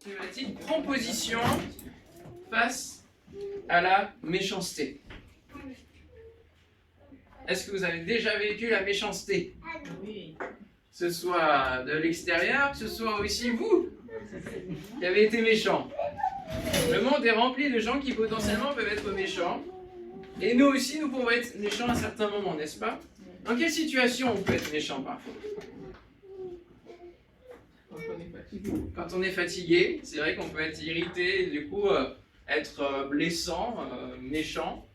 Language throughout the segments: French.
thématique prend position face à la méchanceté. Est-ce que vous avez déjà vécu la méchanceté? Oui. Que ce soit de l'extérieur, que ce soit aussi vous qui avez été méchant. Le monde est rempli de gens qui potentiellement peuvent être méchants. Et nous aussi, nous pouvons être méchants à certains moments, n'est-ce pas? Dans quelle situation on peut être méchant parfois? Quand on est fatigué, c'est vrai qu'on peut être irrité, et du coup être blessant, méchant.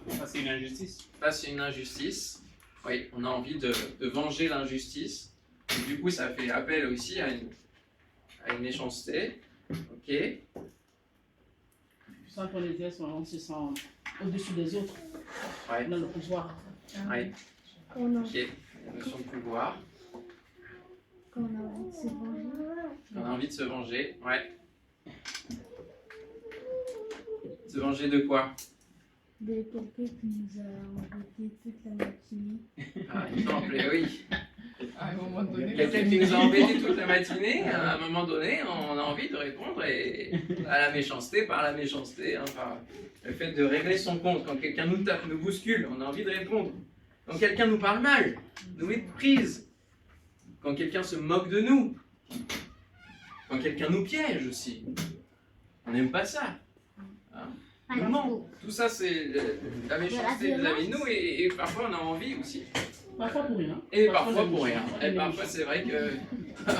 Face à une injustice. Face à une injustice, oui, on a envie de venger l'injustice. Du coup, ça fait appel aussi à une méchanceté. Ok. Sans qu'on était, on se sent au-dessus des autres, Ouais. dans le pouvoir. Ouais. Ok. La notion de pouvoir. Quand on a envie de se venger. On a envie de se venger. Ouais. Se venger de quoi? De quelqu'un qui nous a embêtés toute la matinée. Par exemple, oui. À un moment donné, Quelqu'un qui nous a embêtés toute la matinée, à un moment donné, on a envie de répondre à la méchanceté, par la méchanceté, hein, par le fait de régler son compte. Quand quelqu'un nous tape, nous bouscule, on a envie de répondre. Quand quelqu'un nous parle mal, nous méprise. Quand quelqu'un se moque de nous. Quand quelqu'un nous piège aussi. On n'aime pas ça. Hein. Nous ment. Tout ça, c'est la méchanceté de la vie de nous et parfois on a envie aussi. Parfois pour rien. Et parfois pour rien. Et parfois c'est vrai que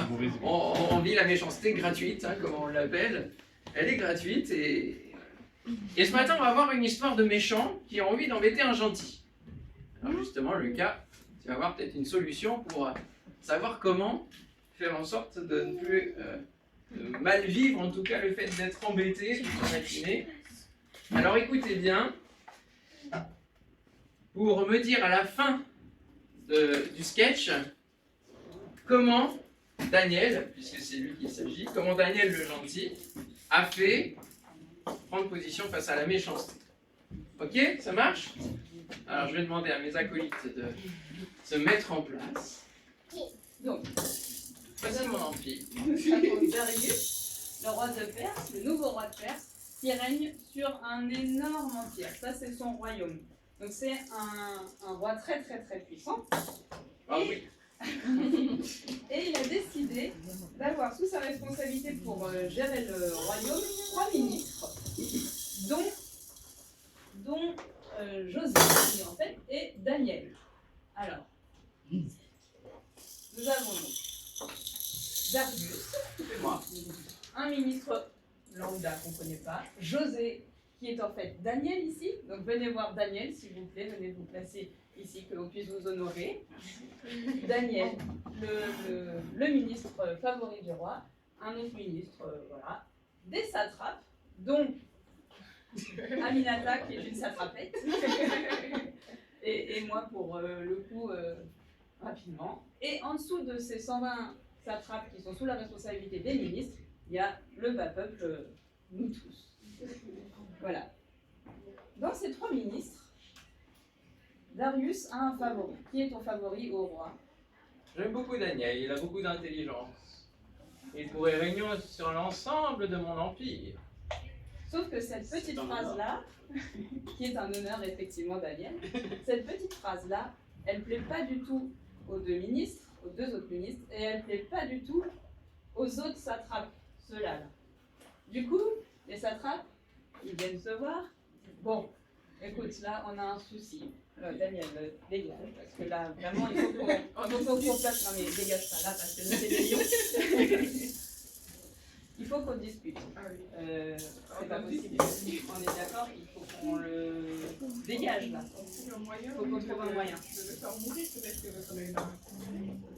Mauvaise on vit la méchanceté gratuite, hein, comme on l'appelle. Elle est gratuite et ce matin on va voir une histoire de méchants qui ont envie d'embêter un gentil. Alors justement Lucas, tu vas avoir peut-être une solution pour savoir comment faire en sorte de ne plus de mal vivre en tout cas le fait d'être embêté toute la matinée. Alors écoutez bien, pour me dire à la fin du sketch, comment Daniel, puisque c'est lui qu'il s'agit, comment Daniel le gentil a fait prendre position face à la méchanceté. Ok, ça marche? Alors je vais demander à mes acolytes de se mettre en place. Donc, Voici mon amphi. nous avons Darius, le roi de Perse, le nouveau roi de Perse, qui règne sur un énorme empire. Ça, c'est son royaume. Donc, c'est un roi très très très puissant. Ah oui. Et il a décidé d'avoir sous sa responsabilité pour gérer le royaume 3 ministres, dont José, qui en fait est Daniel. Alors, nous avons donc Darius, C'est moi. un ministre lambda qu'on ne connaît pas, José, qui est en fait Daniel ici. Donc venez voir Daniel, s'il vous plaît, venez vous placer ici, que l'on puisse vous honorer. Daniel, le ministre favori du roi, un autre ministre, voilà, des satrapes, dont Aminata, qui est une satrapette, et moi pour le coup, rapidement. Et en dessous de ces 120 satrapes qui sont sous la responsabilité des ministres, il y a le bas peuple, nous tous. Voilà. Dans ces 3 ministres, Darius a un favori. Qui est ton favori au roi? J'aime beaucoup Daniel, il a beaucoup d'intelligence. Il pourrait régner sur l'ensemble de mon empire. Sauf que cette petite un phrase-là, qui est un honneur effectivement Daniel, cette petite phrase-là, elle plaît pas du tout aux 2 ministres, aux 2 autres ministres, et elle plaît pas du tout aux autres satrapes, ceux-là. Là. Du coup, les satrapes, ils viennent se voir. Bon, écoute, là, on a un souci. Daniel, dégage, parce que là, vraiment, il faut qu'on place... Non mais dégage pas là, parce que nous, c'est des lions. Il faut qu'on discute. C'est pas possible. On est d'accord, il faut qu'on le dégage là. Il faut qu'on trouve un moyen. Je vais faire mourir peut-être que votre mère.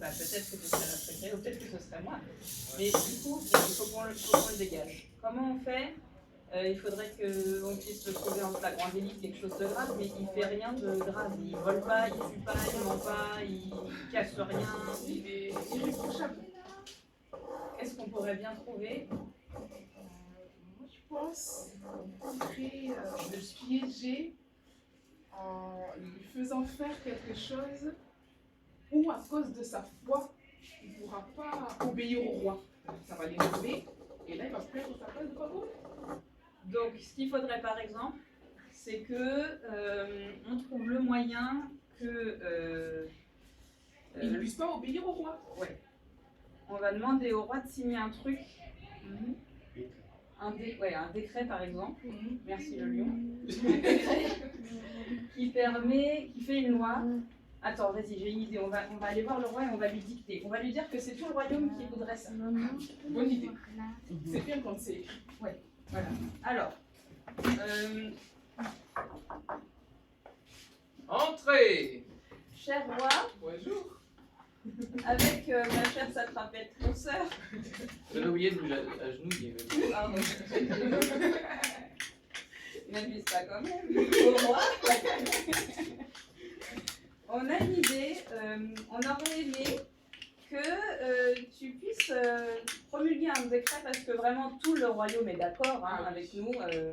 Bah, peut-être que ce serait la préférée, ou peut-être que ce serait moi. Mais du coup, il faut qu'on le dégage. Comment on fait? Il faudrait qu'on puisse le trouver en flagrant délit, quelque chose de grave, mais il fait rien de grave. Il vole pas, il tue pas, il ment pas, il casse rien. Il est irréprochable. Qu'est-ce qu'on pourrait bien trouver? Moi, je pense qu'on pourrait le piéger en lui faisant faire quelque chose ou à cause de sa foi il ne pourra pas obéir au roi. Ça va l'énerver. Et là, il va se perdre sa place de favori. Donc, ce qu'il faudrait par exemple, c'est que on trouve le moyen que Il ne puisse pas obéir au roi. on va demander au roi de signer un truc, un décret par exemple. Merci le lion. qui fait une loi. Attends, vas-y, j'ai une idée. On va aller voir le roi et on va lui dicter. On va lui dire que c'est tout le royaume qui voudrait ça. Bonne idée. C'est bien quand c'est écrit. Voilà. Alors, Entrez. cher roi, Bonjour. avec ma chère satrapette consoeur, J'avais oublié de bouger à genoux. pardon, n'abuse pas quand même, au roi, on a une idée, on aurait aimé que tu puisses promulguer un décret parce que vraiment tout le royaume est d'accord avec nous,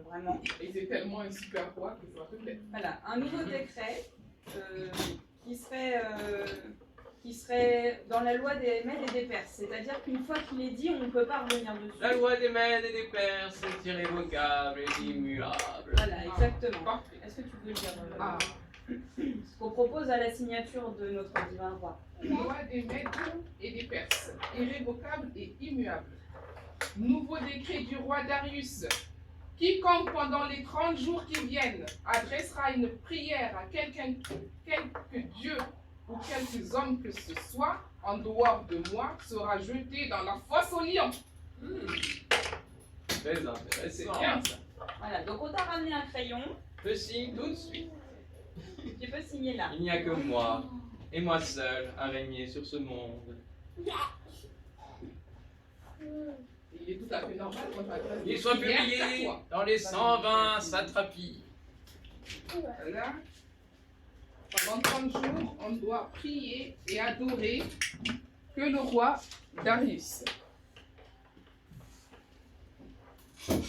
vraiment. Et c'est tellement un super roi que ça peut être. Voilà, un nouveau décret qui serait dans la loi des Mèdes et des Perses. C'est-à-dire qu'une fois qu'il est dit, on ne peut pas revenir dessus. La loi des Mèdes et des Perses est irrévocable et immuable. Voilà, exactement. Parfait. Est-ce que tu peux dire Ah, ce qu'on propose à la signature de notre divin roi? loi des Mèdes et des Perses, irrévocable et immuable. Nouveau décret du roi Darius. Quiconque pendant les 30 jours qui viennent adressera une prière à quelque dieu ou quelques hommes que ce soit, en dehors de moi, sera jeté dans la fosse aux lions. Très C'est intéressant. bien ça. Voilà, donc on t'a ramené un crayon. Je signe tout de suite. Tu peux signer là. Il n'y a que moi, et moi seul, à régner sur ce monde. Il est tout à fait normal qu'on t'adresse des Il soit prières publié à toi. dans les 120 satrapies. Voilà. Pendant 30 jours, on doit prier et adorer que le roi Darius. Tout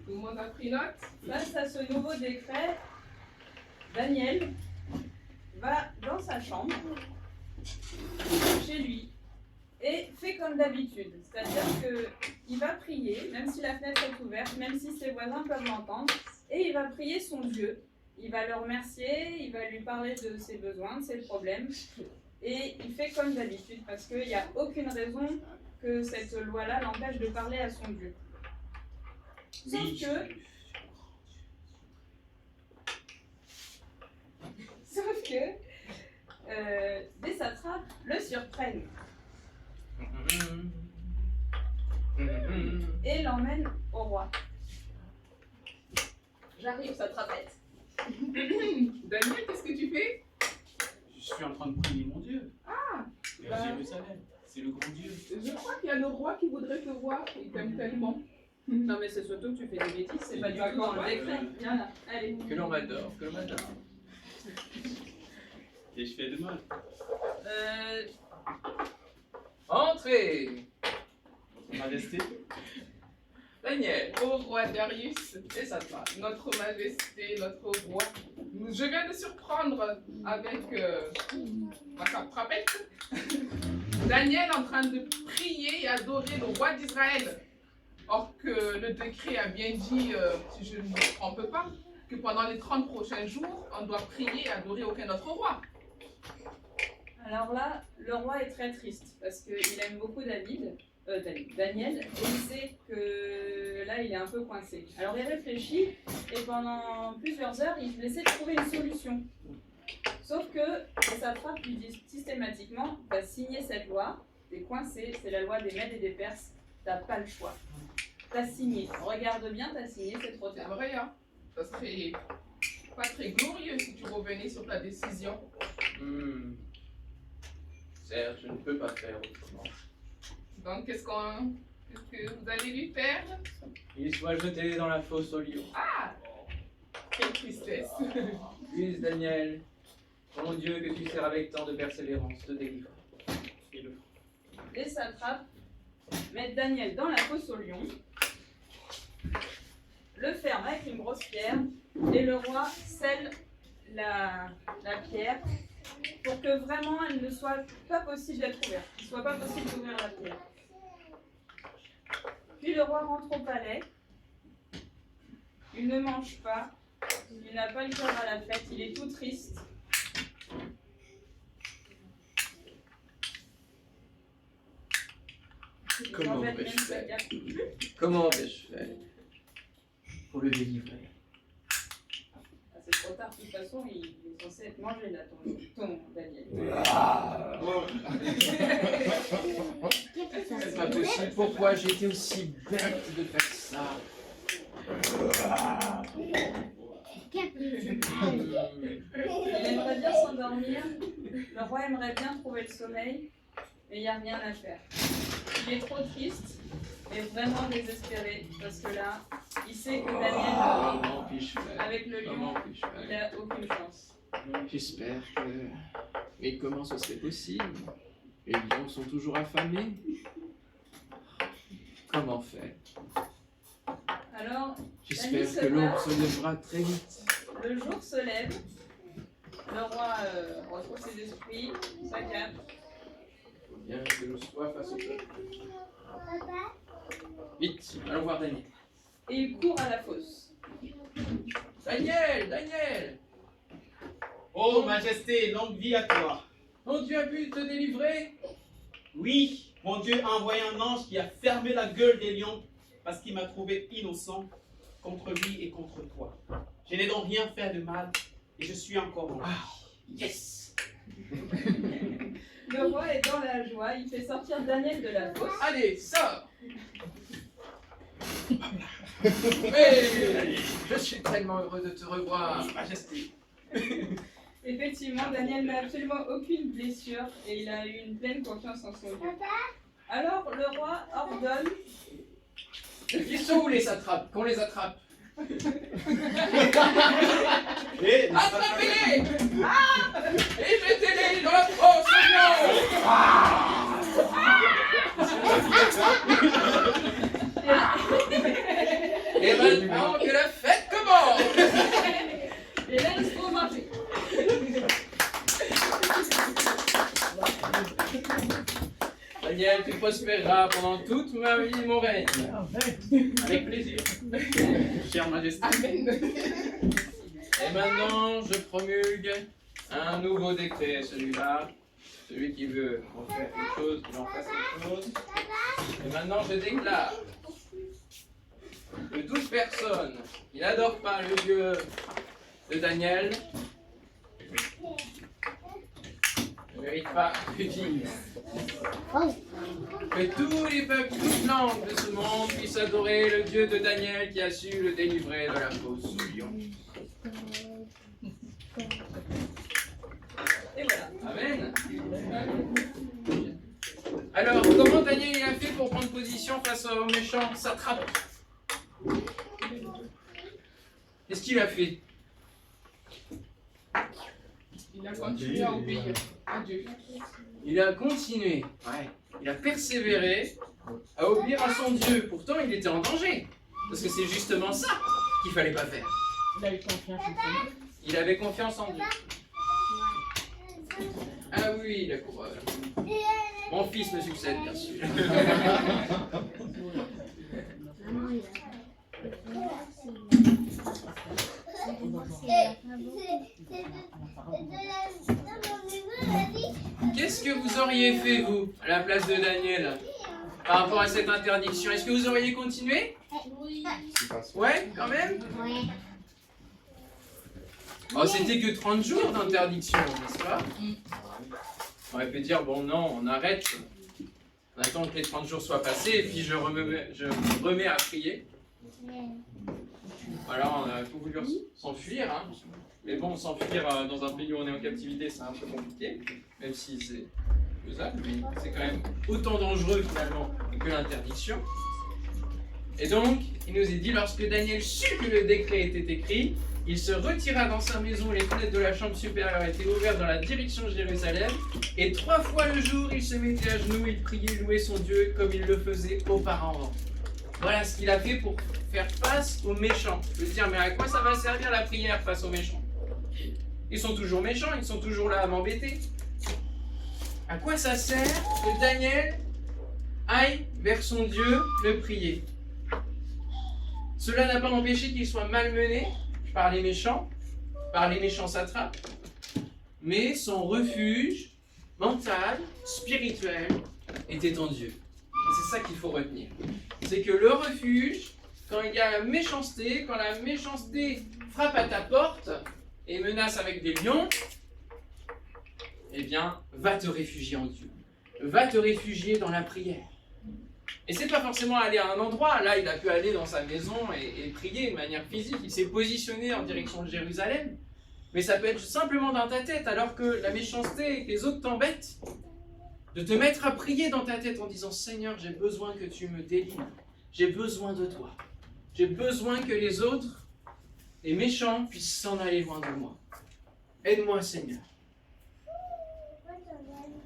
le monde a pris note? Face à ce nouveau décret, Daniel va dans sa chambre, chez lui, et fait comme d'habitude. C'est-à-dire qu'il va prier, même si la fenêtre est ouverte, même si ses voisins peuvent l'entendre, et il va prier son Dieu. Il va le remercier, il va lui parler de ses besoins, de ses problèmes, et il fait comme d'habitude, parce qu'il n'y a aucune raison que cette loi-là l'empêche de parler à son Dieu. Sauf que des satrapes le surprennent et l'emmènent au roi. J'arrive, satrapette. Daniel, qu'est-ce que tu fais? Je suis en train de prier mon Dieu. Et à bah. Jérusalem, c'est le grand Dieu. Je crois qu'il y a le roi qui voudrait te voir. Il t'aime tellement. Non mais c'est surtout que tu fais des bêtises, c'est pas du tout dans le décret. Viens là, allez. Que l'on m'adore, que l'on m'adore. Et je fais de mal. Entrez. Votre Majesté, Daniel, Ô roi Darius, et ça te va. notre majesté, notre roi. Je viens de surprendre avec ma satrapette Daniel en train de prier et adorer le roi d'Israël. Or que le décret a bien dit, si je ne me trompe pas, que pendant les 30 prochains jours, on doit prier et adorer aucun autre roi. Alors là, le roi est très triste parce qu'il aime beaucoup Daniel, et il sait que là il est un peu coincé. Alors il réfléchit et pendant plusieurs heures il essaie de trouver une solution. Sauf que les satrapes lui disent systématiquement t'as signé cette loi, t'es coincé, c'est la loi des Mèdes et des Perses, t'as pas le choix. T'as signé, regarde bien, t'as signé, c'est trop C'est tard. vrai, hein? Ça serait pas très glorieux si tu revenais sur ta décision. Certes, je ne peux pas faire autrement. Donc qu'est-ce que vous allez lui faire? Il soit jeté dans la fosse au lion. Quelle tristesse. Puisse Daniel, mon Dieu que tu sers avec tant de persévérance, te délivre. et le Les satrapes mettent Daniel dans la fosse au lion, le ferment avec une grosse pierre et le roi scelle la pierre pour que vraiment il ne soit pas possible d'être ouvert, qu'il ne soit pas possible d'ouvrir la prière. Puis le roi rentre au palais, il ne mange pas, il n'a pas le cœur à la fête, il est tout triste. Comment vais-je faire? Comment vais-je faire pour le délivrer? Ah, c'est trop tard, de toute façon, il est censé être mangé là, ton Daniel. C'est pas possible. Pourquoi j'étais aussi bête de faire ça? Il aimerait bien s'endormir, le roi aimerait bien trouver le sommeil, mais il n'y a rien à faire. Il est trop triste et vraiment désespéré parce que là, il sait que Daniel, Comment puis-je faire? avec le lion, Comment puis-je il faire? n'a aucune chance. J'espère que... Mais comment ce serait possible? Les lions sont toujours affamés. Comment faire? Alors, J'espère que l'aube se lèvera très vite. le jour se lève, le roi retrouve ses esprits, sa cape, Faut bien que je sois face au peuple. Vite, allons voir Daniel. et il court à la fosse. Daniel, Daniel! Oh, Majesté, longue vie à toi. Mon Dieu a pu te délivrer? Oui, mon Dieu a envoyé un ange qui a fermé la gueule des lions parce qu'il m'a trouvé innocent contre lui et contre toi. Je n'ai donc rien fait de mal et je suis encore en vie. Yes! Le roi est dans la joie, il fait sortir Daniel de la fosse. Allez, sors! Hey, je suis tellement heureux de te revoir. Majesté. Effectivement, Daniel n'a absolument aucune blessure et il a eu une pleine confiance en son Dieu. Alors le roi ordonne Ils sont où les satrapes? Qu'on les attrape? Et Attrapez-les! Et mettez-les dans la fosse, Et maintenant que la fête commence! et laisse-moi manger. Daniel, tu prospéreras pendant toute ma vie, mon règne. avec plaisir. Chère Majesté. Amen. Et maintenant, je promulgue un nouveau décret, celui-là. Celui qui veut en faire quelque chose, qu'il en fasse quelque chose. Et maintenant, je déclare que toute personne qui n'adore pas le Dieu de Daniel ne mérite pas de vivre. Que tous les peuples, toutes langues de ce monde puissent adorer le Dieu de Daniel qui a su le délivrer de la fosse au lion. Et voilà. Amen. Alors, comment Daniel il a fait pour prendre position face aux méchants satrapes? Qu'est-ce qu'il a fait? Il a continué à obéir à Dieu. Il a continué, il a persévéré à obéir à son Dieu. Pourtant, il était en danger. Parce que c'est justement ça qu'il fallait pas faire. Il a eu confiance en lui. Il avait confiance en Dieu. Ah oui, la couronne. Mon fils me succède, bien sûr. Qu'est-ce que vous auriez fait, vous, à la place de Daniel, par rapport à cette interdiction? Est-ce que vous auriez continué? Oui. Ouais, quand même? Ouais. Oh, c'était que 30 jours d'interdiction, n'est-ce pas? On aurait pu dire, bon non, on arrête. On attend que les 30 jours soient passés et puis je me remets à prier. Alors, on a voulu s'enfuir, hein. Mais bon, s'enfuir dans un pays où on est en captivité, c'est un peu compliqué, même si c'est faisable, mais c'est quand même autant dangereux finalement que l'interdiction. Et donc, il nous est dit, lorsque Daniel sut que le décret était écrit, il se retira dans sa maison, les fenêtres de la chambre supérieure étaient ouvertes dans la direction de Jérusalem, et 3 fois le jour, il se mettait à genoux, il priait, louait son Dieu comme il le faisait auparavant. Voilà ce qu'il a fait pour faire face aux méchants. Je veux dire, mais à quoi ça va servir la prière face aux méchants? Ils sont toujours méchants, ils sont toujours là à m'embêter. À quoi ça sert que Daniel aille vers son Dieu le prier? Cela n'a pas empêché qu'il soit malmené par les méchants satrapes, mais son refuge mental, spirituel, était en Dieu. Et c'est ça qu'il faut retenir. C'est que le refuge, quand il y a la méchanceté, quand la méchanceté frappe à ta porte et menace avec des lions, eh bien, va te réfugier en Dieu. Va te réfugier dans la prière. Et c'est pas forcément aller à un endroit. Là, il a pu aller dans sa maison et prier de manière physique. Il s'est positionné en direction de Jérusalem. Mais ça peut être simplement dans ta tête, alors que la méchanceté et que les autres t'embêtent, de te mettre à prier dans ta tête en disant « Seigneur, j'ai besoin que tu me délivres. J'ai besoin de toi. J'ai besoin que les autres, les méchants, puissent s'en aller loin de moi. Aide-moi, Seigneur. »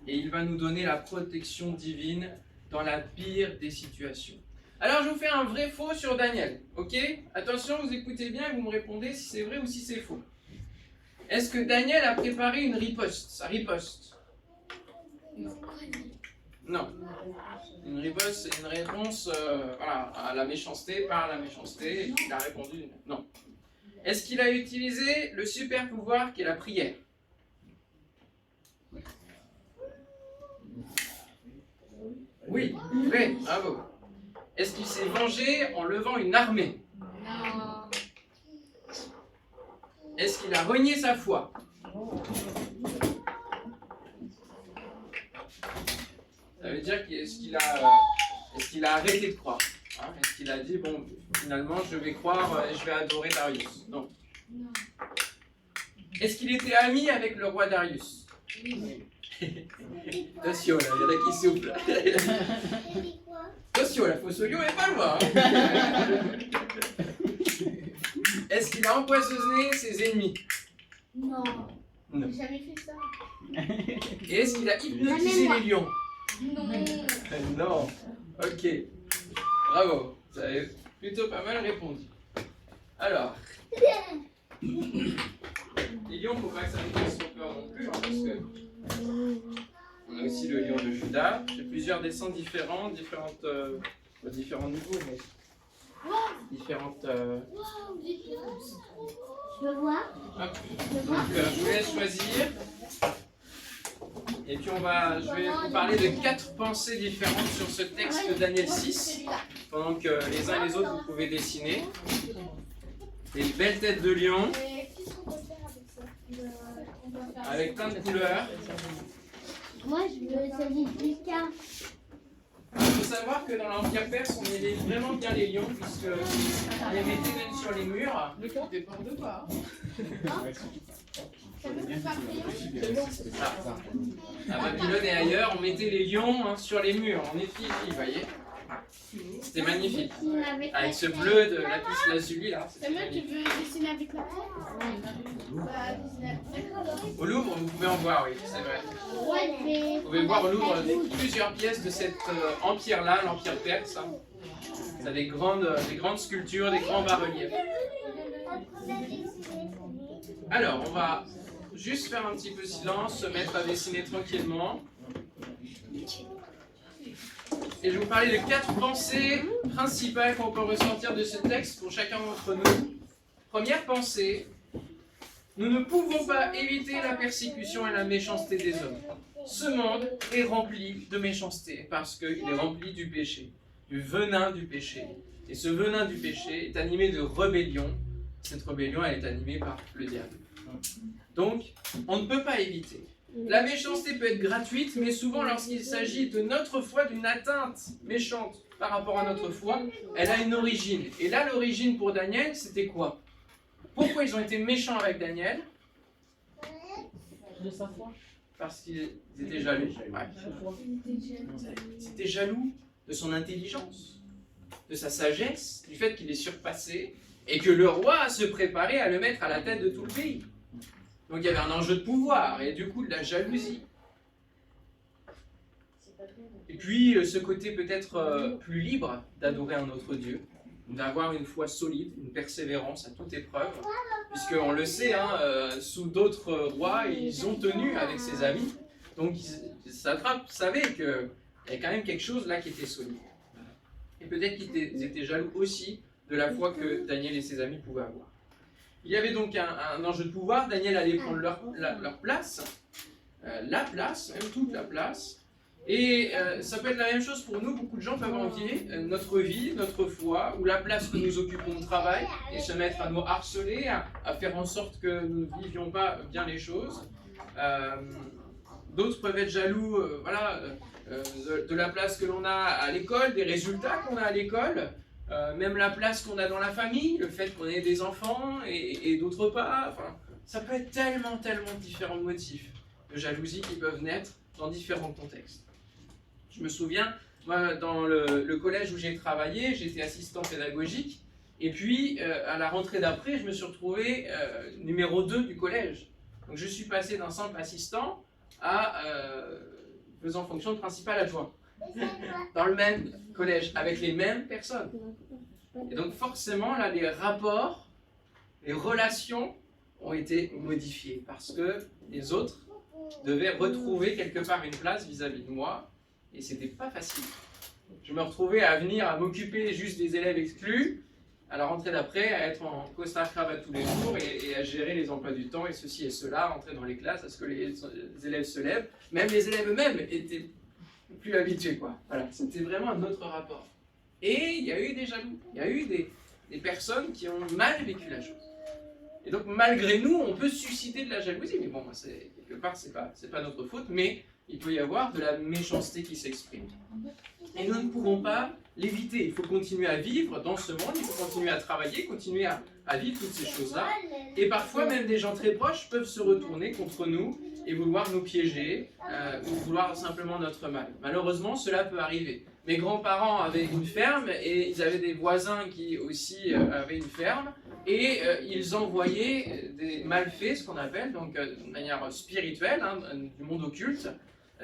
Et il va nous donner la protection divine dans la pire des situations. Alors, je vous fais un vrai faux sur Daniel. Ok? Attention, vous écoutez bien et vous me répondez si c'est vrai ou si c'est faux. Est-ce que Daniel a préparé une riposte? Sa riposte? Non. Une riposte, c'est une réponse voilà, à la méchanceté, par la méchanceté. Il a répondu non. Est-ce qu'il a utilisé le super pouvoir qui est la prière? Oui, vrai, bravo. Est-ce qu'il s'est vengé en levant une armée? Non. Est-ce qu'il a renié sa foi? Ça veut dire est-ce qu'il a arrêté de croire, hein? Est-ce qu'il a dit, bon, finalement, je vais croire et je vais adorer Darius? Non. Est-ce qu'il était ami avec le roi Darius? Attention, là, il y en a qui soufflent. Attention, la Fossolio est pas loin. Est-ce qu'il a empoisonné ses ennemis? Non. Non. J'ai jamais fait ça. Et est-ce qu'il a hypnotisé les lions? Non. Non. Ok. Bravo. Vous avez plutôt pas mal répondu. Alors. Les lions, faut pas que ça nous fasse trop peur non plus, hein, parce que on a aussi le lion de Juda. J'ai plusieurs dessins différents, différents niveaux, mais différentes. Je veux voir. Hop. Donc, je vous laisse choisir. Et puis je vais vous parler de 4 pensées différentes sur ce texte de Daniel 6, pendant que les uns et les autres vous pouvez dessiner. Des belles têtes de lion, avec plein de couleurs. Moi, je veux celui de Lucas. Il faut savoir que dans l'Empire perse, on aimait vraiment bien les lions, puisque on les mettait même sur les murs. Le camp déborde pas. À Babylone et ailleurs, on mettait les lions sur les murs, en effigie, vous voyez. C'était magnifique. Avec ce bleu de lapis lazuli là. C'est moi, tu veux dessiner avec la pierre? Au Louvre, vous pouvez en voir, oui, c'est vrai. Vous pouvez voir au Louvre plusieurs pièces de cet empire-là, l'empire perse. Hein. Ça a des grandes sculptures, des grands bas-reliefs. Alors, on va juste faire un petit peu silence, se mettre à dessiner tranquillement. Et je vais vous parler de 4 pensées principales qu'on peut ressortir de ce texte pour chacun d'entre nous. Première pensée, nous ne pouvons pas éviter la persécution et la méchanceté des hommes. Ce monde est rempli de méchanceté parce qu'il est rempli du péché, du venin du péché. Et ce venin du péché est animé de rébellion. Cette rébellion, elle est animée par le diable. Donc, on ne peut pas éviter. La méchanceté peut être gratuite, mais souvent lorsqu'il s'agit de notre foi, d'une atteinte méchante par rapport à notre foi, elle a une origine. Et là, l'origine pour Daniel, c'était quoi? Pourquoi ils ont été méchants avec Daniel? De sa foi. Parce qu'ils étaient jaloux. Ouais. Ils étaient jaloux de son intelligence, de sa sagesse, du fait qu'il est surpassé, et que le roi se préparait à le mettre à la tête de tout le pays. Donc il y avait un enjeu de pouvoir et du coup de la jalousie. Et puis ce côté peut-être plus libre d'adorer un autre Dieu. d'avoir une foi solide, une persévérance à toute épreuve, puisqu'on le sait, hein, sous d'autres rois, ils ont tenu avec ses amis, donc ils savaient qu'il y avait quand même quelque chose là qui était solide. Et peut-être qu'ils étaient jaloux aussi de la foi que Daniel et ses amis pouvaient avoir. Il y avait donc un enjeu de pouvoir. Daniel allait prendre leur place, la place, même toute la place. Et ça peut être la même chose pour nous. Beaucoup de gens peuvent envier notre vie, notre foi, ou la place que nous occupons au travail, et se mettre à nous harceler, à faire en sorte que nous ne vivions pas bien les choses. D'autres peuvent être jaloux de la place que l'on a à l'école, des résultats qu'on a à l'école. Même la place qu'on a dans la famille, le fait qu'on ait des enfants et d'autres pas, enfin, ça peut être tellement différents motifs de jalousie qui peuvent naître dans différents contextes. Je me souviens, moi, dans le collège où j'ai travaillé, j'étais assistant pédagogique, et puis à la rentrée d'après, je me suis retrouvé numéro 2 du collège. Donc je suis passé d'un simple assistant à faisant fonction de principal adjoint, dans le même collège, avec les mêmes personnes. Et donc forcément, là, les rapports, les relations ont été modifiées, parce que les autres devaient retrouver quelque part une place vis-à-vis de moi, et c'était pas facile. Je me retrouvais à venir, à m'occuper juste des élèves exclus, à la rentrée d'après, à être en costard-cravate tous les jours, et à gérer les emplois du temps, et ceci et cela, rentrer dans les classes, à ce que les élèves se lèvent. Même les élèves eux-mêmes étaient plus habitués, quoi. Voilà, c'était vraiment un autre rapport. Et il y a eu des jaloux, il y a eu des personnes qui ont mal vécu la chose. Et donc malgré nous, on peut susciter de la jalousie, mais bon, quelque part, c'est pas notre faute, mais il peut y avoir de la méchanceté qui s'exprime. Et nous ne pouvons pas l'éviter. Il faut continuer à vivre dans ce monde, il faut continuer à travailler, continuer à vivre toutes ces choses-là. Et parfois, même des gens très proches peuvent se retourner contre nous et vouloir nous piéger ou vouloir simplement notre mal. Malheureusement, cela peut arriver. Mes grands-parents avaient une ferme et ils avaient des voisins qui aussi avaient une ferme et ils envoyaient des malfaits, ce qu'on appelle, donc de manière spirituelle, hein, du monde occulte.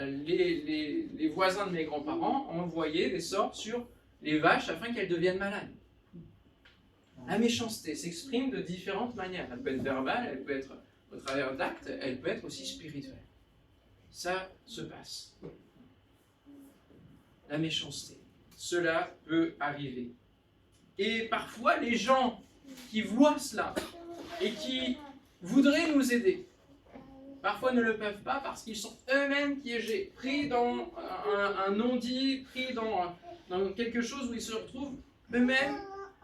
Les voisins de mes grands-parents envoyaient des sorts sur les vaches afin qu'elles deviennent malades. La méchanceté s'exprime de différentes manières. Elle peut être verbale, elle peut être au travers d'actes, elle peut être aussi spirituelle. Ça se passe. La méchanceté, cela peut arriver. Et parfois, les gens qui voient cela et qui voudraient nous aider, parfois ne le peuvent pas parce qu'ils sont eux-mêmes piégés, pris dans un non-dit, pris dans quelque chose où ils se retrouvent eux-mêmes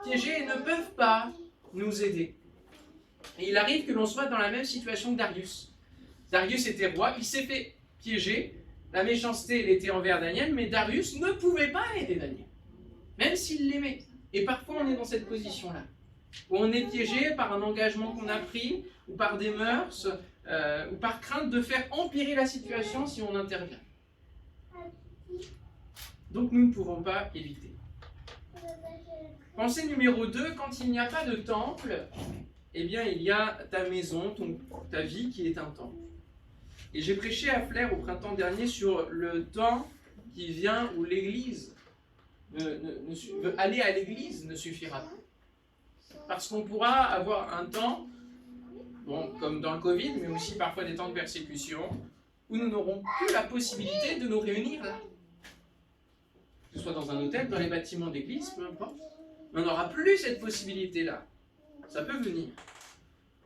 piégés et ne peuvent pas nous aider. Et il arrive que l'on soit dans la même situation que Darius. Darius était roi, il s'est fait piéger, la méchanceté elle était envers Daniel, mais Darius ne pouvait pas aider Daniel, même s'il l'aimait. Et parfois on est dans cette position-là, où on est piégé par un engagement qu'on a pris, ou par des mœurs, ou par crainte de faire empirer la situation si on intervient. Donc nous ne pouvons pas éviter. Pensée numéro 2, quand il n'y a pas de temple, eh bien il y a ta maison, ta vie qui est un temple. Et j'ai prêché à Flers au printemps dernier sur le temps qui vient où l'église, aller à l'église ne suffira pas. Parce qu'on pourra avoir un temps, bon, comme dans le Covid, mais aussi parfois des temps de persécution, où nous n'aurons plus la possibilité de nous réunir là. Que ce soit dans un hôtel, dans les bâtiments d'église, peu importe. Mais on n'aura plus cette possibilité-là. Ça peut venir.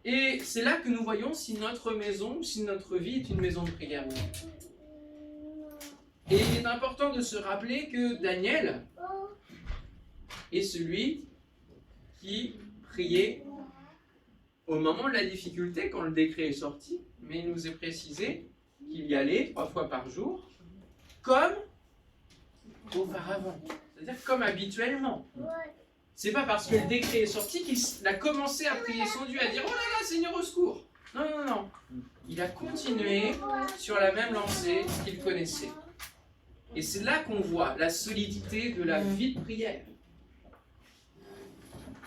Et c'est là que nous voyons si notre maison, si notre vie est une maison de prière. Et il est important de se rappeler que Daniel est celui qui priait au moment de la difficulté, quand le décret est sorti, mais il nous est précisé qu'il y allait 3 fois par jour, comme auparavant, c'est-à-dire comme habituellement. C'est pas parce que le décret est sorti qu'il a commencé à prier son Dieu, à dire « Oh là là, Seigneur, au secours !» Non, non, non. Il a continué sur la même lancée qu'il connaissait. Et c'est là qu'on voit la solidité de la vie de prière.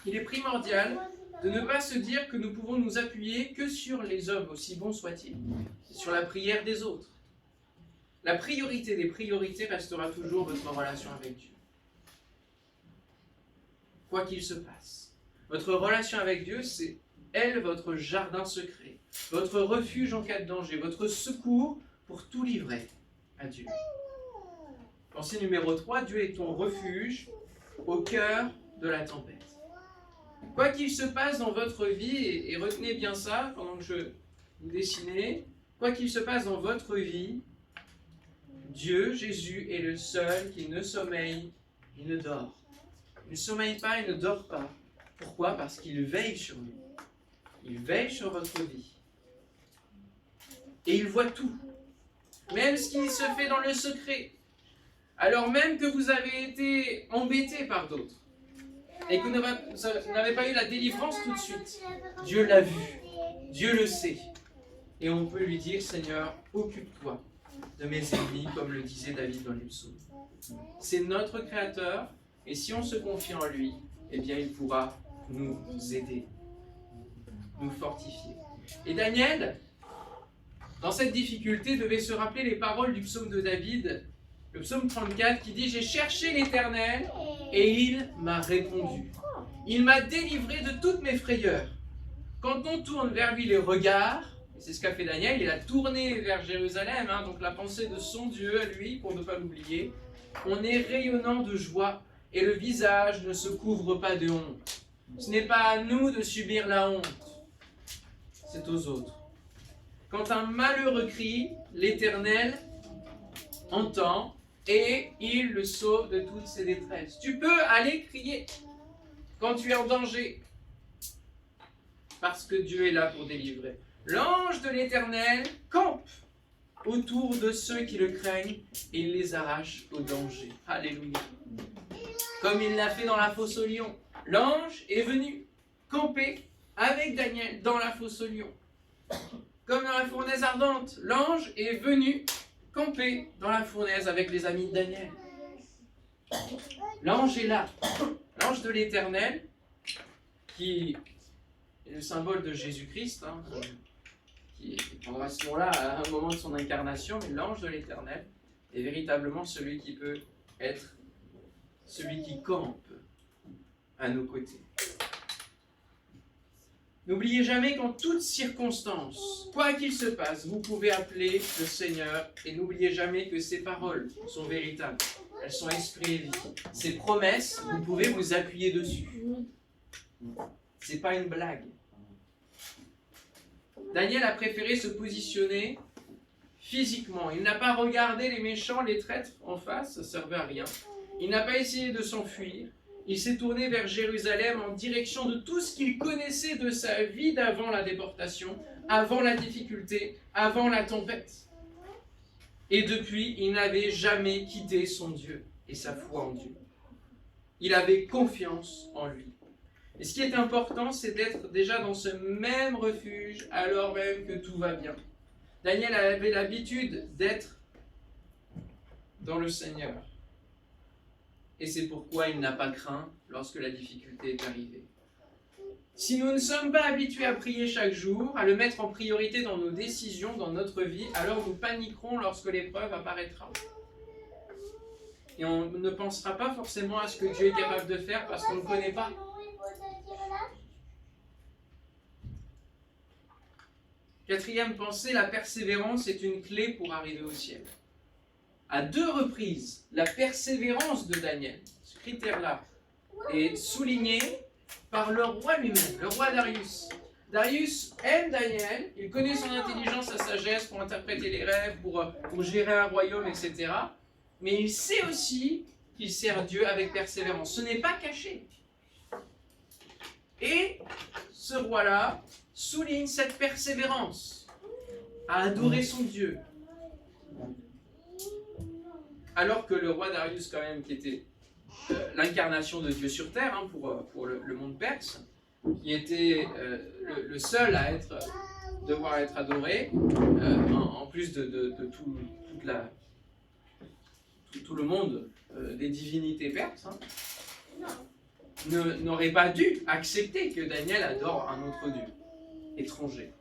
Il est primordial de ne pas se dire que nous pouvons nous appuyer que sur les hommes, aussi bons soient-ils, sur la prière des autres. La priorité des priorités restera toujours votre relation avec Dieu. quoi qu'il se passe. Votre relation avec Dieu, c'est elle, votre jardin secret, votre refuge en cas de danger, votre secours pour tout livrer à Dieu. Pensée numéro 3, Dieu est ton refuge au cœur de la tempête. Quoi qu'il se passe dans votre vie, et retenez bien ça pendant que je vous dessinez, quoi qu'il se passe dans votre vie, Dieu, Jésus, est le seul qui ne sommeille, il ne dort. Il ne sommeille pas, il ne dort pas. Pourquoi? Parce qu'il veille sur nous. Il veille sur votre vie. Et il voit tout. Même ce qui se fait dans le secret. Alors même que vous avez été embêté par d'autres. Et que vous n'avez pas eu la délivrance tout de suite. Dieu l'a vu. Dieu le sait. Et on peut lui dire, Seigneur, occupe-toi de mes ennemis, comme le disait David dans les psaumes. C'est notre Créateur. Et si on se confie en lui, eh bien il pourra nous aider, nous fortifier. Et Daniel, dans cette difficulté, devait se rappeler les paroles du psaume de David, le psaume 34, qui dit « J'ai cherché l'Éternel et il m'a répondu. Il m'a délivré de toutes mes frayeurs. » Quand on tourne vers lui les regards, et c'est ce qu'a fait Daniel, il a tourné vers Jérusalem, donc la pensée de son Dieu à lui, pour ne pas l'oublier, on est rayonnant de joie et le visage ne se couvre pas de honte. Ce n'est pas à nous de subir la honte, c'est aux autres. Quand un malheureux crie, l'Éternel entend et il le sauve de toutes ses détresses. Tu peux aller crier quand tu es en danger, parce que Dieu est là pour délivrer. L'ange de l'Éternel campe autour de ceux qui le craignent et il les arrache au danger. Alléluia. Comme il l'a fait dans la fosse aux lions. L'ange est venu camper avec Daniel dans la fosse aux lions. Comme dans la fournaise ardente, l'ange est venu camper dans la fournaise avec les amis de Daniel. L'ange est là. L'ange de l'Éternel, qui est le symbole de Jésus-Christ, qui prendra ce nom-là à un moment de son incarnation, mais l'ange de l'Éternel est véritablement celui qui peut être celui qui campe à nos côtés. N'oubliez jamais qu'en toutes circonstances, quoi qu'il se passe, vous pouvez appeler le Seigneur et n'oubliez jamais que ses paroles sont véritables. Elles sont esprit et vie. Ses promesses, vous pouvez vous appuyer dessus. C'est pas une blague. Daniel a préféré se positionner physiquement. Il n'a pas regardé les méchants, les traîtres en face, ça ne servait à rien. Il n'a pas essayé de s'enfuir. Il s'est tourné vers Jérusalem en direction de tout ce qu'il connaissait de sa vie d'avant la déportation, avant la difficulté, avant la tempête. Et depuis, il n'avait jamais quitté son Dieu et sa foi en Dieu. Il avait confiance en lui. Et ce qui est important, c'est d'être déjà dans ce même refuge alors même que tout va bien. Daniel avait l'habitude d'être dans le Seigneur. Et c'est pourquoi il n'a pas craint lorsque la difficulté est arrivée. Si nous ne sommes pas habitués à prier chaque jour, à le mettre en priorité dans nos décisions, dans notre vie, alors nous paniquerons lorsque l'épreuve apparaîtra. Et on ne pensera pas forcément à ce que Dieu est capable de faire parce qu'on ne le connaît pas. Quatrième pensée, la persévérance est une clé pour arriver au ciel. À 2 reprises, la persévérance de Daniel, ce critère-là, est souligné par le roi lui-même, le roi Darius. Darius aime Daniel, il connaît son intelligence, sa sagesse pour interpréter les rêves, pour gérer un royaume, etc. Mais il sait aussi qu'il sert Dieu avec persévérance. Ce n'est pas caché. Et ce roi-là souligne cette persévérance à adorer son Dieu. Alors que le roi Darius, quand même, qui était l'incarnation de Dieu sur terre pour le monde perse, qui était le seul à devoir être adoré, en plus de tout le monde des divinités perses, n'aurait pas dû accepter que Daniel adore un autre Dieu étranger.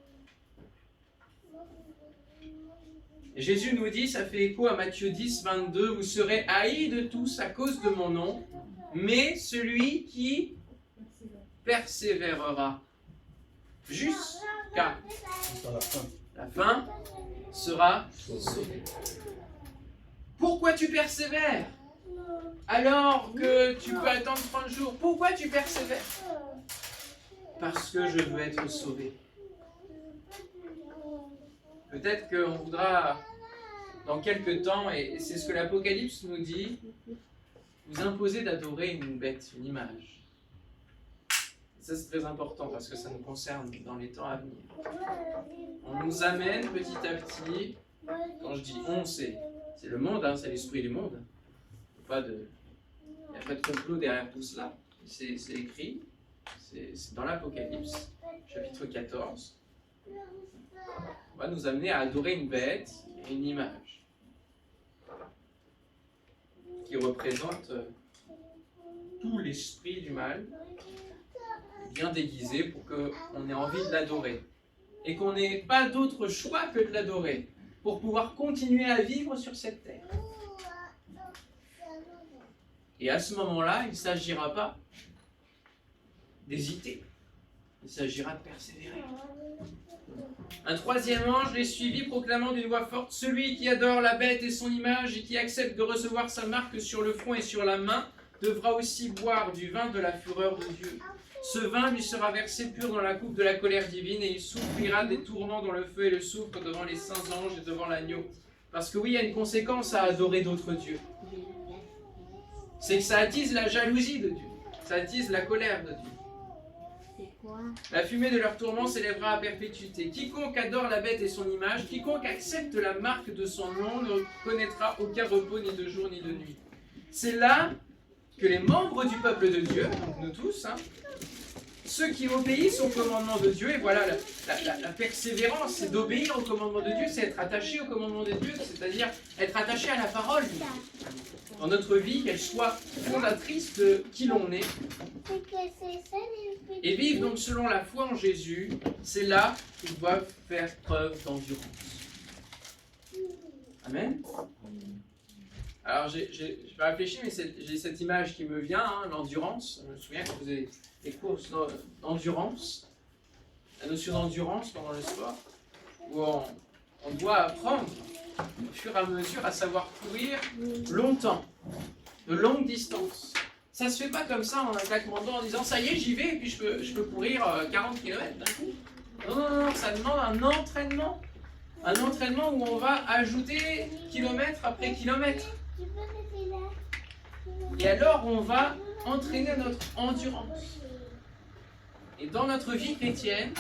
Et Jésus nous dit, ça fait écho à Matthieu 10, 22, « Vous serez haïs de tous à cause de mon nom, mais celui qui persévérera jusqu'à Dans la fin. la fin sera sauvé. Pourquoi tu persévères alors que tu peux attendre 30 jours? Pourquoi tu persévères? Parce que je veux être sauvé. Peut-être qu'on voudra, dans quelques temps, et c'est ce que l'Apocalypse nous dit, vous imposer d'adorer une bête, une image. Ça, c'est très important parce que ça nous concerne dans les temps à venir. On nous amène petit à petit, quand je dis on, c'est le monde, hein, c'est l'esprit du monde. Il n'y a pas de complot derrière tout cela. C'est écrit, c'est dans l'Apocalypse, chapitre 14. On va nous amener à adorer une bête et une image qui représente tout l'esprit du mal bien déguisé pour qu'on ait envie de l'adorer et qu'on n'ait pas d'autre choix que de l'adorer pour pouvoir continuer à vivre sur cette terre. Et à ce moment-là, il ne s'agira pas d'hésiter, il s'agira de persévérer. Un troisième ange les suivit, proclamant d'une voix forte: celui qui adore la bête et son image et qui accepte de recevoir sa marque sur le front et sur la main devra aussi boire du vin de la fureur de Dieu. Ce vin lui sera versé pur dans la coupe de la colère divine, et il souffrira des tourments dans le feu et le soufre devant les saints anges et devant l'agneau. Parce que oui, il y a une conséquence à adorer d'autres dieux. C'est que ça attise la jalousie de Dieu, ça attise la colère de Dieu. La fumée de leur tourment s'élèvera à perpétuité. Quiconque adore la bête et son image, quiconque accepte la marque de son nom ne connaîtra aucun repos ni de jour ni de nuit. C'est là que les membres du peuple de Dieu, donc nous tous, hein, ceux qui obéissent au commandement de Dieu, et voilà la persévérance, c'est d'obéir au commandement de Dieu, c'est être attaché au commandement de Dieu, c'est-à-dire être attaché à la parole de Dieu. Dans notre vie, qu'elle soit fondatrice de qui l'on est, et vivre donc selon la foi en Jésus, c'est là qu'ils doivent faire preuve d'endurance. Amen. Alors j'ai réfléchi, mais j'ai cette image qui me vient, hein, l'endurance. Je me souviens quand vous avez des courses d'endurance, la notion d'endurance pendant le sport, où on doit apprendre au fur et à mesure à savoir courir longtemps, de longues distances. Ça se fait pas comme ça en un claquement de doigts en disant ça y est j'y vais et puis je peux courir 40 km d'un coup. Non, ça demande un entraînement. Un entraînement où on va ajouter kilomètre après kilomètre. Et alors on va entraîner notre endurance. Et dans notre vie chrétienne,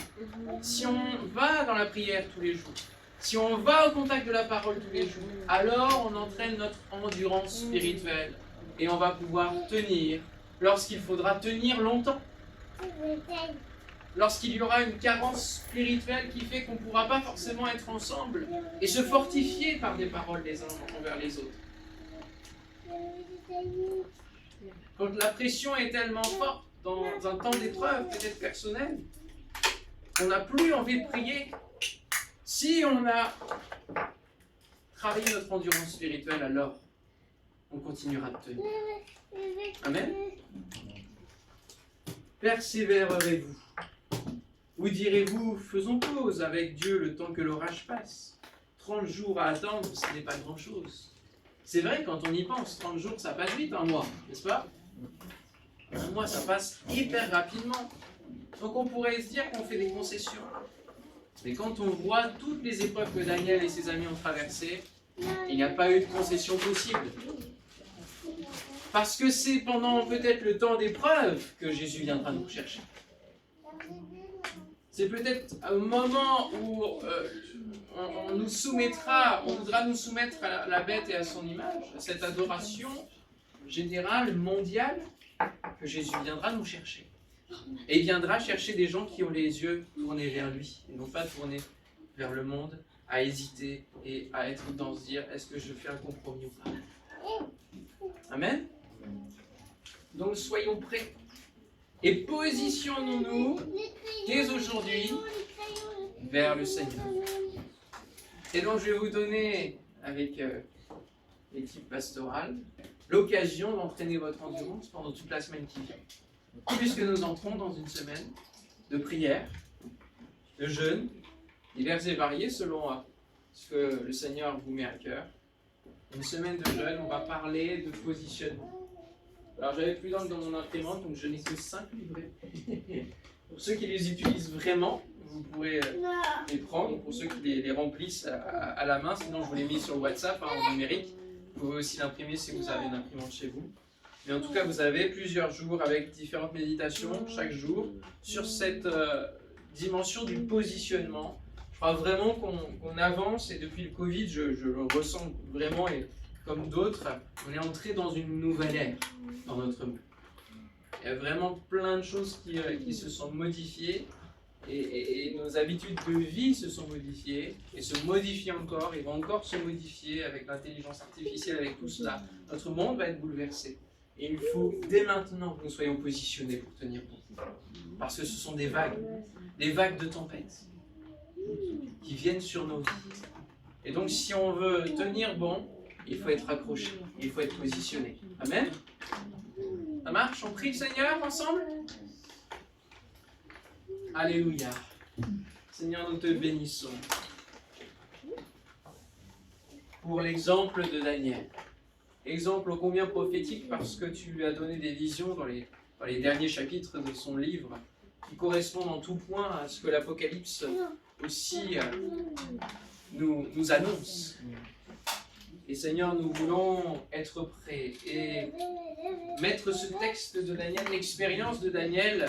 si on va dans la prière tous les jours, si on va au contact de la parole tous les jours, alors on entraîne notre endurance spirituelle. Et on va pouvoir tenir lorsqu'il faudra tenir longtemps. Lorsqu'il y aura une carence spirituelle qui fait qu'on ne pourra pas forcément être ensemble et se fortifier par des paroles les uns envers les autres. Quand la pression est tellement forte dans un temps d'épreuve, peut-être personnel, qu'on n'a plus envie de prier, si on a travaillé notre endurance spirituelle, alors on continuera de tenir. Amen. Persévérerez-vous? Ou direz-vous, faisons pause avec Dieu le temps que l'orage passe? 30 jours à attendre, ce n'est pas grand-chose. C'est vrai, quand on y pense, 30 jours, ça passe vite un mois, n'est-ce pas? Un mois, ça passe hyper rapidement. Donc on pourrait se dire qu'on fait des concessions. Mais quand on voit toutes les épreuves que Daniel et ses amis ont traversées, il n'y a pas eu de concession possible. Parce que c'est pendant peut-être le temps d'épreuve que Jésus viendra nous chercher. C'est peut-être au moment où on nous soumettra, on voudra nous soumettre à la bête et à son image, à cette adoration générale, mondiale, que Jésus viendra nous chercher. Et il viendra chercher des gens qui ont les yeux tournés vers lui, et non pas tournés vers le monde, à hésiter et à être dans se dire, est-ce que je fais un compromis ou pas? Amen. Donc soyons prêts et positionnons-nous dès aujourd'hui vers le Seigneur. Et donc je vais vous donner, avec l'équipe pastorale, l'occasion d'entraîner votre endurance pendant toute la semaine qui vient. puisque nous entrons dans une semaine de prière, de jeûne, divers et variés selon ce que le Seigneur vous met à cœur. Une semaine de jeûne, on va parler de positionnement. Alors j'avais plus d'encre dans mon imprimante, donc je n'ai que 5 livrets. Pour ceux qui les utilisent vraiment, vous pourrez les prendre. Pour ceux qui les remplissent à la main, sinon je vous les mis sur WhatsApp en numérique. Vous pouvez aussi l'imprimer si vous avez une imprimante chez vous. Mais en tout cas, vous avez plusieurs jours avec différentes méditations chaque jour sur cette dimension du positionnement. Je crois vraiment qu'on avance et depuis le Covid, je le ressens vraiment et comme d'autres, on est entré dans une nouvelle ère dans notre monde. Il y a vraiment plein de choses qui se sont modifiées et nos habitudes de vie se sont modifiées et se modifient encore et vont encore se modifier avec l'intelligence artificielle, avec tout cela. Notre monde va être bouleversé. Et il faut dès maintenant que nous soyons positionnés pour tenir bon. Parce que ce sont des vagues de tempête qui viennent sur nos vies. Et donc si on veut tenir bon, il faut être accroché, il faut être positionné. Amen. Ça marche? On prie le Seigneur ensemble? Alléluia. Seigneur, nous te bénissons pour l'exemple de Daniel. Exemple ô combien prophétique parce que tu lui as donné des visions dans les derniers chapitres de son livre qui correspondent en tout point à ce que l'Apocalypse aussi nous annonce. Et Seigneur, nous voulons être prêts et mettre ce texte de Daniel, l'expérience de Daniel,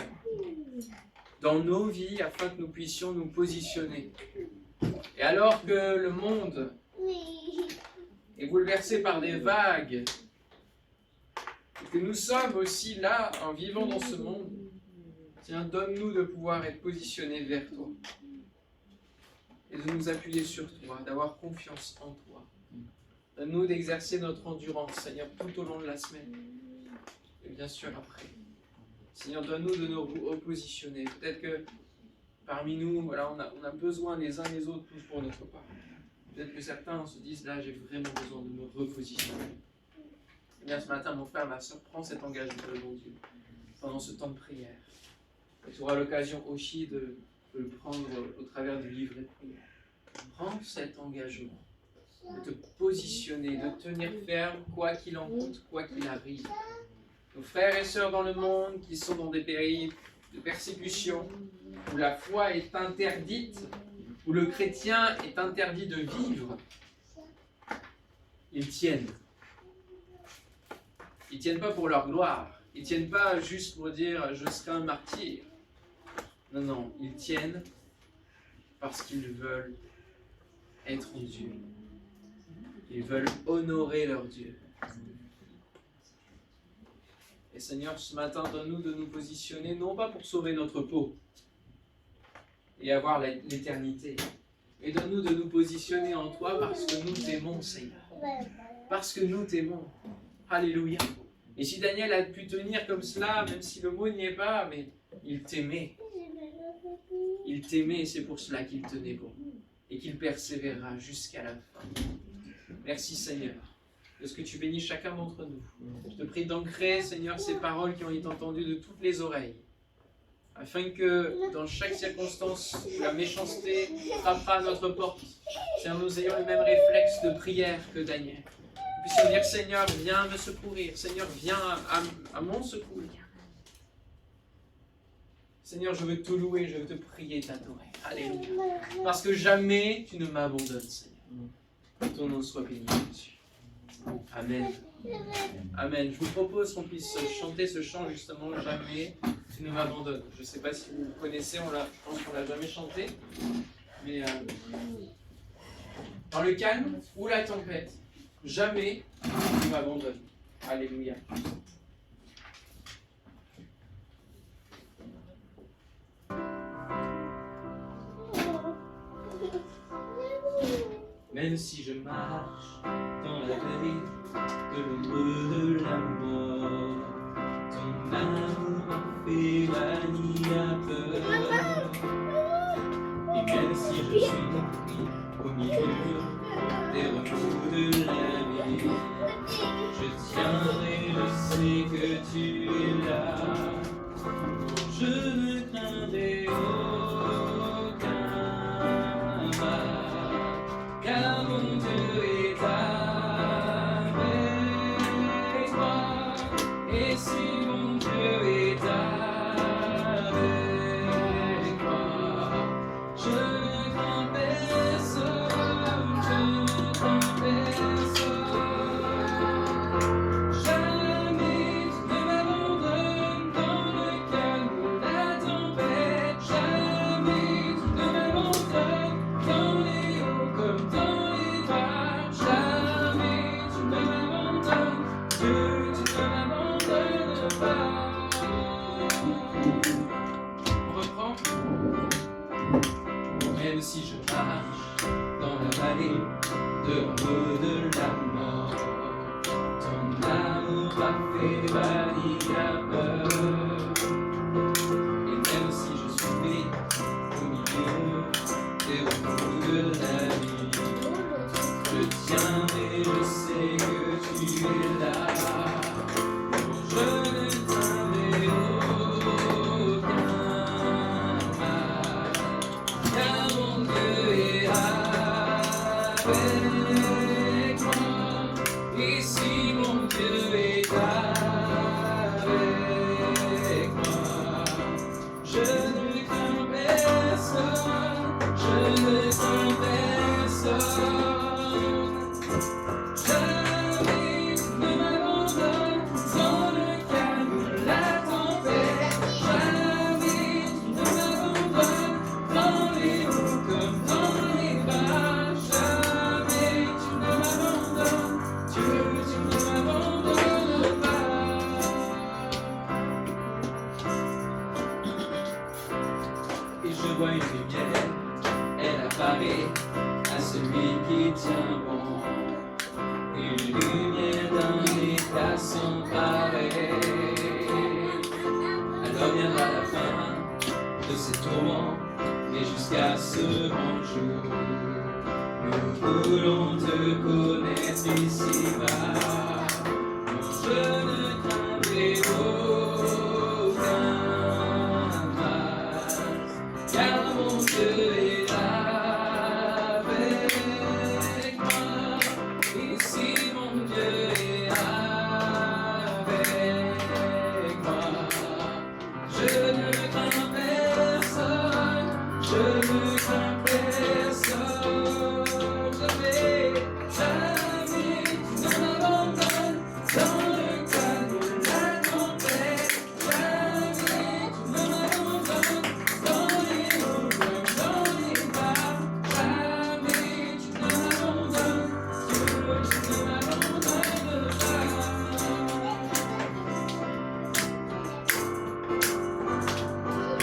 dans nos vies afin que nous puissions nous positionner. Et alors que le monde est bouleversé par des vagues, et que nous sommes aussi là en vivant dans ce monde, tiens, donne-nous de pouvoir être positionnés vers toi et de nous appuyer sur toi, d'avoir confiance en toi. Donne-nous d'exercer notre endurance, Seigneur, tout au long de la semaine et bien sûr après. Seigneur, donne-nous de nous repositionner. Peut-être que parmi nous, voilà, on a besoin les uns les autres tous pour notre part. Peut-être que certains se disent, là, j'ai vraiment besoin de me repositionner. Eh bien, ce matin, mon frère, ma soeur, prends cet engagement de mon Dieu pendant ce temps de prière. Et tu auras l'occasion aussi de le prendre au travers du livret de prière. Prends cet engagement de te positionner, de tenir ferme, quoi qu'il en coûte, quoi qu'il arrive. Nos frères et sœurs dans le monde qui sont dans des périodes de persécution, où la foi est interdite, où le chrétien est interdit de vivre, ils tiennent. Ils tiennent pas pour leur gloire. Ils tiennent pas juste pour dire « je serai un martyr ». Non, non, ils tiennent parce qu'ils veulent être en Dieu. Ils veulent honorer leur Dieu. Et Seigneur, ce matin, donne-nous de nous positionner, non pas pour sauver notre peau et avoir l'éternité, mais donne-nous de nous positionner en toi parce que nous t'aimons, Seigneur. Parce que nous t'aimons. Alléluia. Et si Daniel a pu tenir comme cela, même si le mot n'y est pas, mais il t'aimait. Il t'aimait et c'est pour cela qu'il tenait bon. Et qu'il persévérera jusqu'à la fin. Merci Seigneur, de ce que tu bénis chacun d'entre nous. Je te prie d'ancrer, Seigneur, ces paroles qui ont été entendues de toutes les oreilles, afin que dans chaque circonstance où la méchanceté frappera à notre porte, Seigneur, nous ayons le même réflexe de prière que Daniel. Nous puissions dire, Seigneur, viens me secourir, Seigneur, viens à mon secours. Seigneur, je veux te louer, je veux te prier et t'adorer. Alléluia. Parce que jamais tu ne m'abandonnes, Seigneur. Que ton nom soit béni, Jésus. Amen. Amen. Je vous propose qu'on puisse chanter ce chant justement, jamais tu ne m'abandonnes. Je ne sais pas si vous le connaissez, je pense qu'on ne l'a jamais chanté. Mais dans le calme ou la tempête, jamais tu ne m'abandonnes. Alléluia. Même si je marche dans la vallée de l'ombre de la mort, ton amour m'a fait la peur. Et même si je suis pris au milieu des remous de la vie, je tiendrai, je sais que tu es là. Je ne craindrai aucun mal, car mon Dieu est avec moi. Et si mon Dieu est avec moi, je ne crains personne, je ne crains personne. Jamais tu ne m'abandonnes dans le calme ou la tempête. Jamais tu ne m'abandonnes dans les hauts comme dans les bas. Jamais tu ne m'abandonnes, Dieu, tu ne m'abandonnes pas. On reprend. Même si je marche dans la vallée de l'ombre de la mort, ton amour parfait bannit la peur. Et même si je suis pris au milieu des remous de la vie, je tiens et je sais que tu es là. Je ne craindrai aucun mal, car mon Dieu est avec moi. Et si mon Dieu est avec moi, je ne crains personne, je ne crains personne. Jamais tu ne m'abandonnes dans le calme ou la tempête. Jamais tu ne m'abandonnes dans les hauts comme dans les bas. Jamais tu ne m'abandonnes, Dieu, tu ne m'abandonnes pas. Et je vois une lumière, elle apparaît à celui qui tient bon. Une lumière d'un état sans pareil. Alors viendra la fin de ces tourments, mais jusqu'à ce grand jour, nous voulons te connaître ici-bas. Non, je ne craindrai aucun mal, car mon Dieu est avec moi. Et si mon Dieu est avec moi, je ne crains personne, je ne crains personne. Jamais, jamais tu ne m'abandonnes dans le calme ou la tempête. Jamais tu ne m'abandonnes dans les hauts comme dans les bas. Jamais tu ne m'abandonnes, Dieu, tu ne m'abandonnes pas.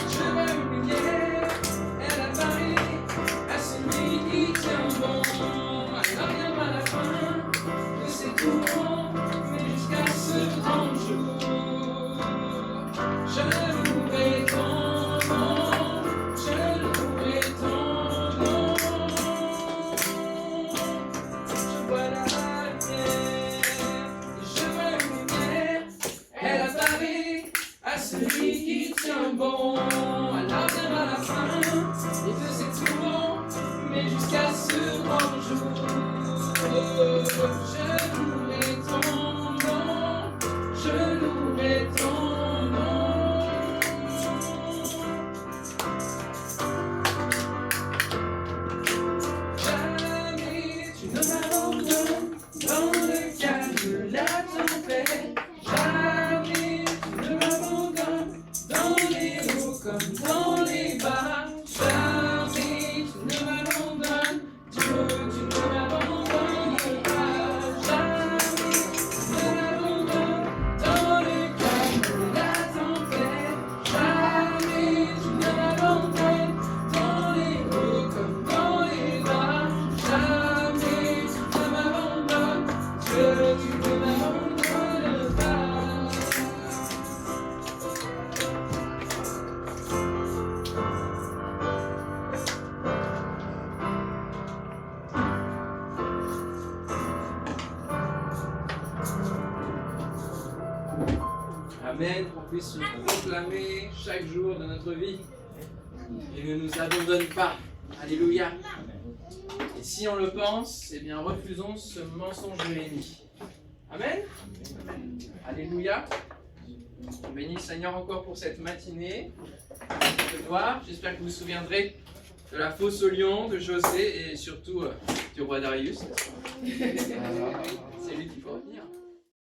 Je vois une lumière, elle apparaît à celui qui tient bon. Alors viendra la fin de ces tourments, mais jusqu'à ce grand jour, je louerai ton nom, je louerai ton nom. Je vois la lumière, je vois une lumière, elle apparaît à celui qui tient bon. Alors viendra la fin de ces tourments, mais jusqu'à ce grand jour, je louerai ton nom, je louerai ton nom. Jamais tu ne m'abandonnes dans le calme, la tempête. Jamais tu ne m'abandonnes dans les hauts comme dans les bas. Jamais tu ne m'abandonnes, Dieu, tu ne m'abandonnes pas. Jamais Amen, qu'on puisse le proclamer chaque jour de notre vie. Il ne nous abandonne pas. Alléluia. Et si on le pense, eh bien refusons ce mensonge de l'ennemi. Amen. Alléluia. On bénit le Seigneur encore pour cette matinée. De gloire. J'espère que vous vous souviendrez de la fosse au lion, de José et surtout du roi Darius. C'est lui qu'il faut retenir.